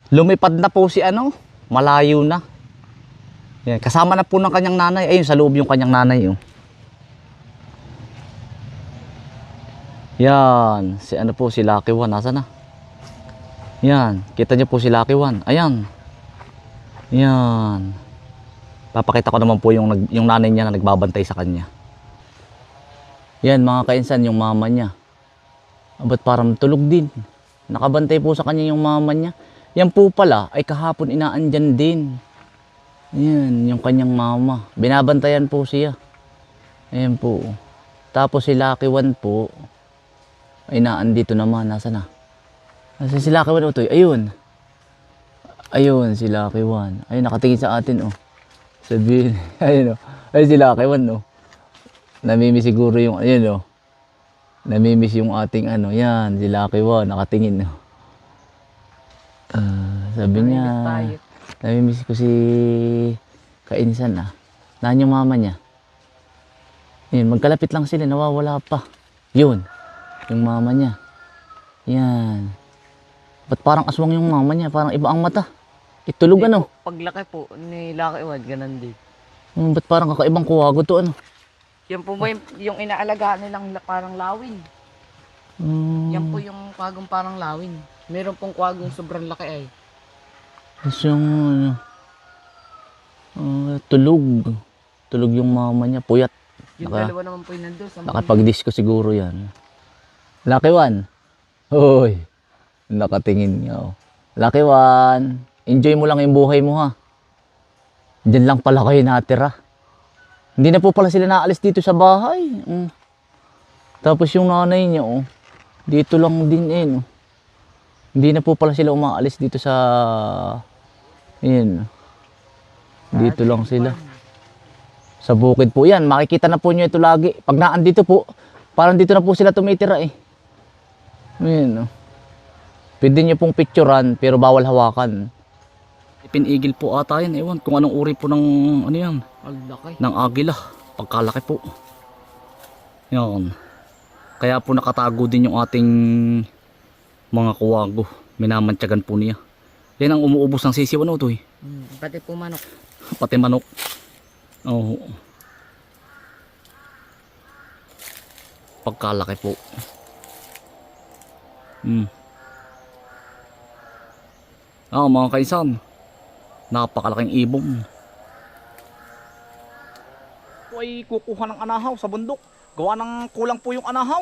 Lumipad na po si ano, malayo na. Yan, kasama na po ng kanyang nanay. Ayun, sa loob yung kanyang nanay. Oh. Yan, si ano po, si Lucky One. Nasa na? Yan, kita niyo po si Lucky One. Ayan. Yan. Papakita ko naman po yung nanay niya na nagbabantay sa kanya. Yan mga kainsan, yung mama niya. Ba't parang tulog din? Nakabantay po sa kanya yung mama niya. Yan po pala ay kahapon inaandyan din. Yan, yung kanyang mama. Binabantayan po siya. Ayan po. Tapos si Lucky One po ay naandito naman. Nasa na? Nasa si Lucky One, Utoy? Ayun. Ayun si Lucky One. Ayun, nakatingin sa atin, oh. Sabihin, ayun, oh. Ayun si Lucky One, oh. Namimiss siguro yung, ayun, oh. Namimiss yung ating, ano, yan, si Lucky One, nakatingin, oh. Sabi niya, namimiss ko si Kainsan, ah. Naan yung mama niya? Yun, magkalapit lang sila, nawawala pa. Yun, yung mama niya. Yan. Ba't parang aswang yung mama niya? Parang iba ang mata. Itulog ano? Paglaki po ni Lucky One, ganun din. Ba't parang kakaibang kuwago to ano? Yan po ba yung inaalagaan nilang parang lawin? Yan po yung kwagong parang lawin. Meron pong kwagong sobrang laki ay. Tapos yung tulog. Tulog yung mama niya, puyat. Yung dalawa naman po yung nandun sa Nakapag-disco siguro yan. Lucky One. Hoy. Nakatingin niya. Oh. Lucky One. Enjoy mo lang yung buhay mo ha. Diyan lang pala kayo natira. Hindi na po pala sila naalis dito sa bahay. Tapos yung nanay niya, oh, dito lang din eh. No? Hindi na po pala sila umaalis dito sa... Ayan. Dito lang sila. Sa bukid po yan. Makikita na po nyo ito lagi. Pag naandito po, parang dito na po sila tumitira eh. Ayan. Oh. Pwede nyo pong picturean pero bawal hawakan. Pinigil po ata yan. Ewan kung anong uri po ng ano yan. Laki. Ng agila. Pagkalaki po. Yan. Kaya po nakatago din yung ating mga kuwago. Minamantyagan po niya. Yan ang umuubos ng sisiw ano to eh. Pati po manok. Pati manok. Oo. Pagkalaki po. Mga kaisan. Napakalaking ibong. Po ay kukuha ng anahaw sa bundok. Gawa ng kulang po yung anahaw.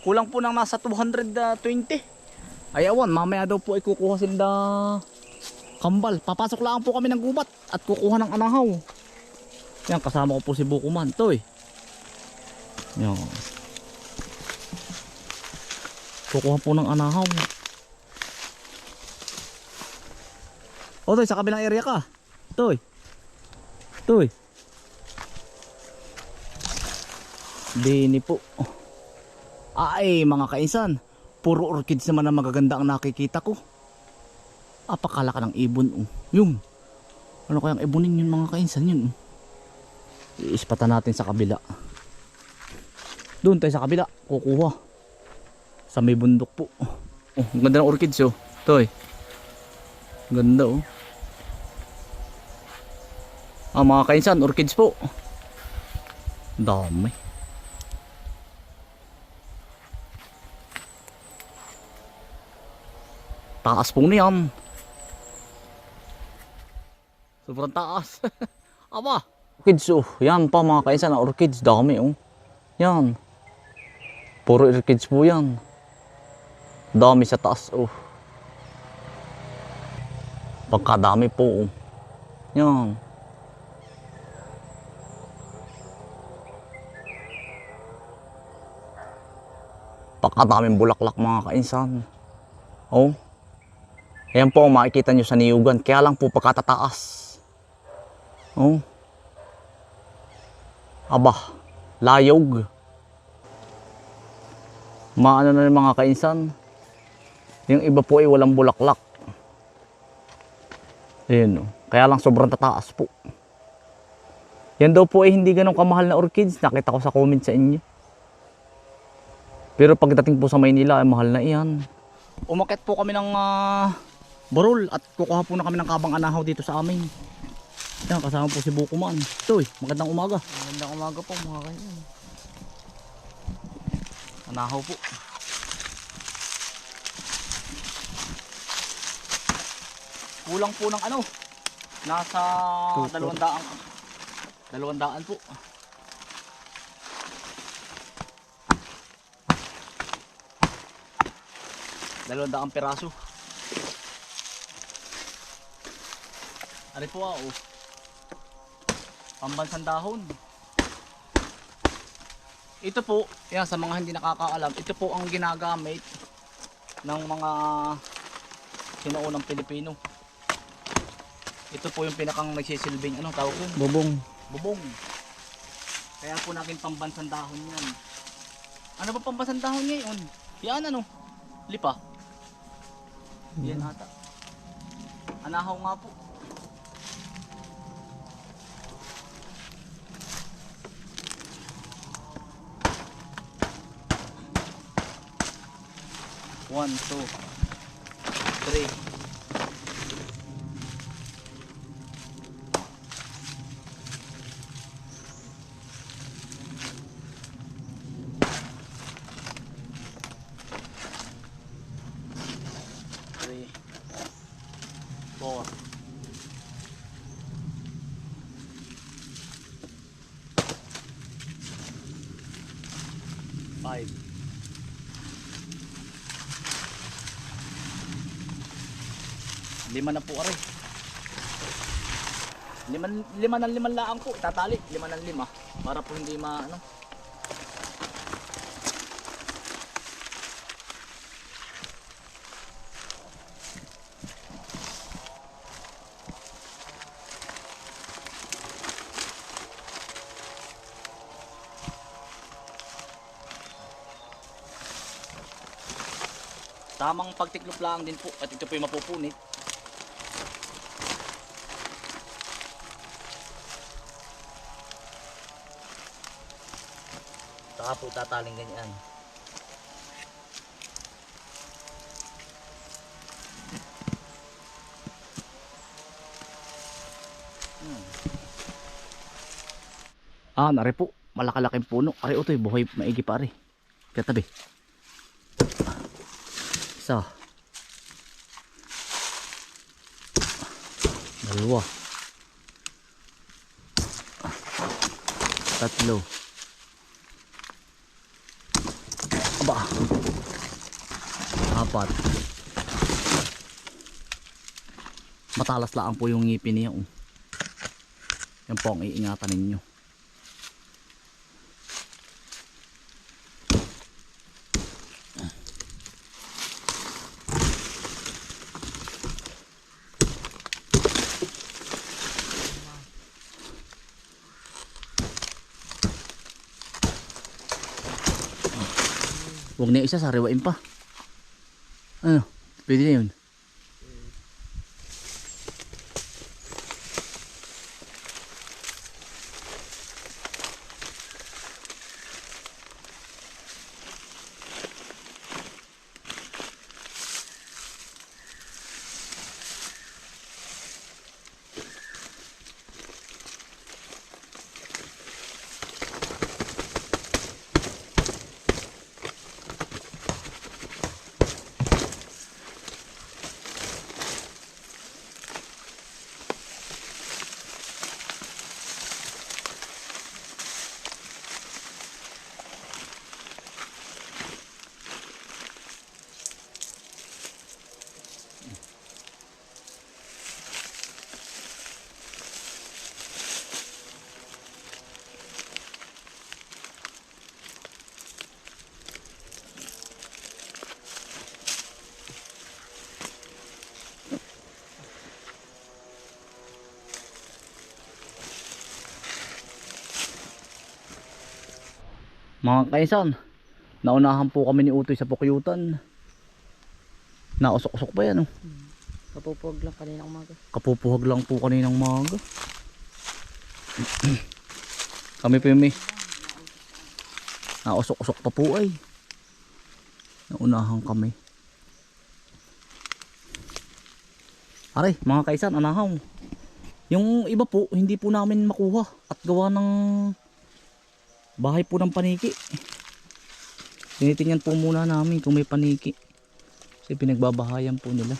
Kulang po ng nasa 220. Ayawan, mamaya daw po ay kukuha sila kambal. Papasok lang po kami ng gubat at kukuha ng anahaw. Yan, kasama ko po si Bukuman. Ito eh. Yan. Kukuha po ng anahaw. O, Toy, sa kabilang area ka. Toy. Toy. Dini po. Ay, mga kainsan. Puro orchids naman ang magaganda ang nakikita ko. Apakalaka ng ibon. Yung. Ano kayang ibonin yun mga kainsan yun? Iispatan natin sa kabila. Doon tayo sa kabila. Kukuha. Sa may bundok po. Ang ganda ng orchids oh. Toy. Ganda oh. Mga kainsan, orchids po. Dami. Taas po niyan. Sobrang taas. Aba. Orchids oh. Yan pa mga kainsan, orchids. Dami oh. Yan. Puro orchids po yan. Dami sa taas oh. Pagkadami po oh. Yan. Pagkadaming bulaklak mga kainsan. Oh. Ayan po makikita nyo sa niyugan. Kaya lang po pagkatataas. Oh. Aba. Layog. Maano na mga kainsan. Yung iba po ay walang bulaklak. Ayan. Kaya lang sobrang tataas po. Yan daw po ay hindi ganun kamahal na orchids. Nakita ko sa comment sa inyo. Pero pagdating po sa Maynila ay mahal na iyan. Umakyat po kami ng Barol at kukuha po na kami ng kabang anahaw dito sa amin. Yan, kasama po si Bukuman. Ito magandang umaga. Magandang umaga po mga kanyan. Anahaw po. Kulang po ng ano, nasa 200 po. 200 piraso. Ari po pambansang dahon. Ito po, yan sa mga hindi nakakaalam, ito po ang ginagamit ng mga sinaunang Pilipino. Ito po yung pinakang nagsisilbing, anong tawag yun? Bubong. Bubong. Kaya po natin pambansang dahon yan. Ano ba pambansang dahon ngayon? Yan ano? Lipa. Yan ata. Anahaw nga po. One, two, three. Three, four. Five. Lima na po are. Lima ng limang laang po. Tatali. 5 ng 5. Para po hindi maano. Tamang pagtiklop lang din po. At ito po yung mapupunit. Saka po tataling ganyan. Nari po. Malaki-laking puno. Ari ito buhay maigi pa ari. Katabi. Isa. Dalawa. Tatlo. Aba. 4. Matalas lang po yung ngipin niya. Yan po ang iingatan ninyo. Huwag na yung isa, sariwain pa. Ano? Pwede na yun. Mga kaisan, naunahan po kami ni Utoy sa pukyutan. Nausok-usok pa yan. Kapupuwag lang kanina umaga. Kapupuhag lang po kaninang umaga. Kami po yung may nausok-usok pa po ay. Naunahan kami. Aray, mga kaisan, anahaw. Yung iba po, hindi po namin makuha at gawa ng bahay po ng paniki. Tinitingnan po muna namin kung may paniki. Kasi pinagbabahayan po nila.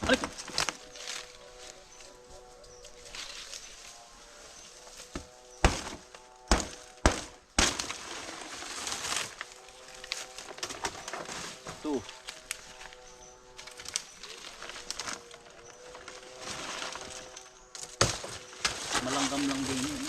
Aray! Ito. Malanggam lang din yun.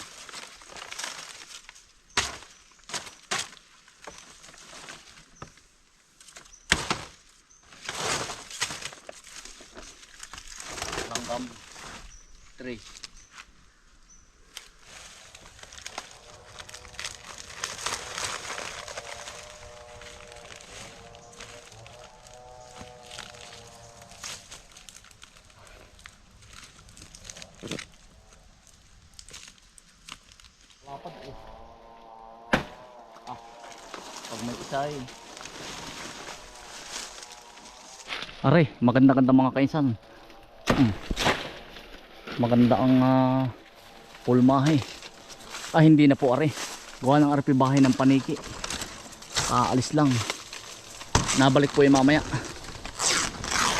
Langgam 3. Lapad eh. Pag may isay. Aray, maganda-ganda mga kainsan. Maganda ang pulmahe. Hindi na po aray. Gawa ng arpi bahay ng paniki. Aalis lang. Nabalik po yung mamaya.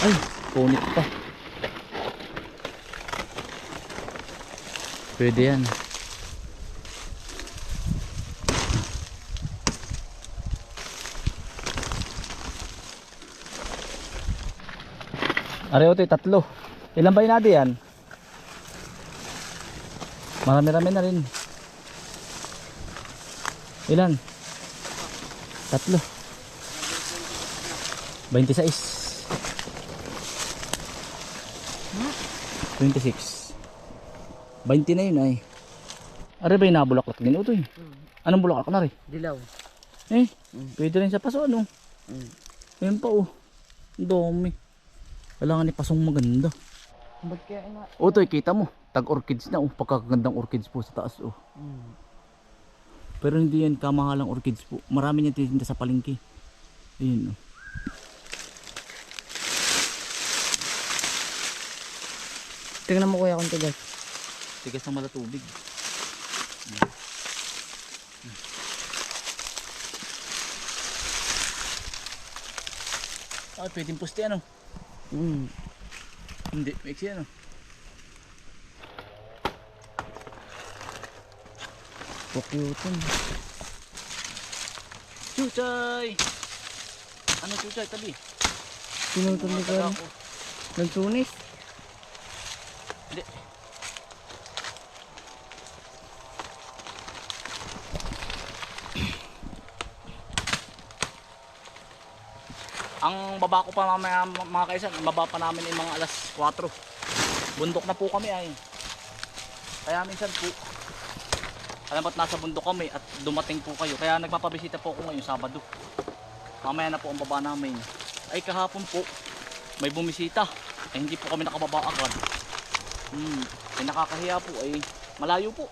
Ay, punit pa. Pwede yan. Aray, otoy, 3. Ilan ba yun yan? Marami-rami na rin. Ilan? 3. 26. 26. 20 na yun ay. Aray ba yung nabulaklak din ito eh? Anong bulaklak na rin? Dilaw. Pwede rin sa paso ano? Ayun pa oh. Dami. Kailangan ni pasong maganda. Ba't kaya Otoy, kita mo. Tag-orchids na oh. Pagkakagandang orchids po sa taas oh. Pero hindi yan kamahalang orchids po. Marami niyan titinda sa palengke. Ayun oh. Tingnan mo kuya kung tigas. Tigas ng malatubig. Pwedeng pusti ano? Hindi, mixi ano? Pakyutin. Chuchay! Ano chuchay? Tabi? Pinutol ni Karen. Nagsunis. Hindi. Ang baba ko pa mamaya mga kaisan, baba pa namin yung mga alas 4. Bundok na po kami ay. Kaya minsan po, alam ba't nasa bundok kami at dumating po kayo. Kaya nagpapabisita po ako ngayong Sabado. Mamaya na po ang baba namin. Ay kahapon po, may bumisita. Ay hindi po kami nakababa agad. Ay nakakahiya po ay malayo po.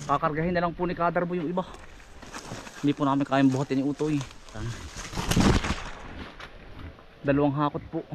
Kakargahin na lang po ni Kadarbo yung iba. Hindi po namin kayang buhatin yung utoy. 2 hakot po.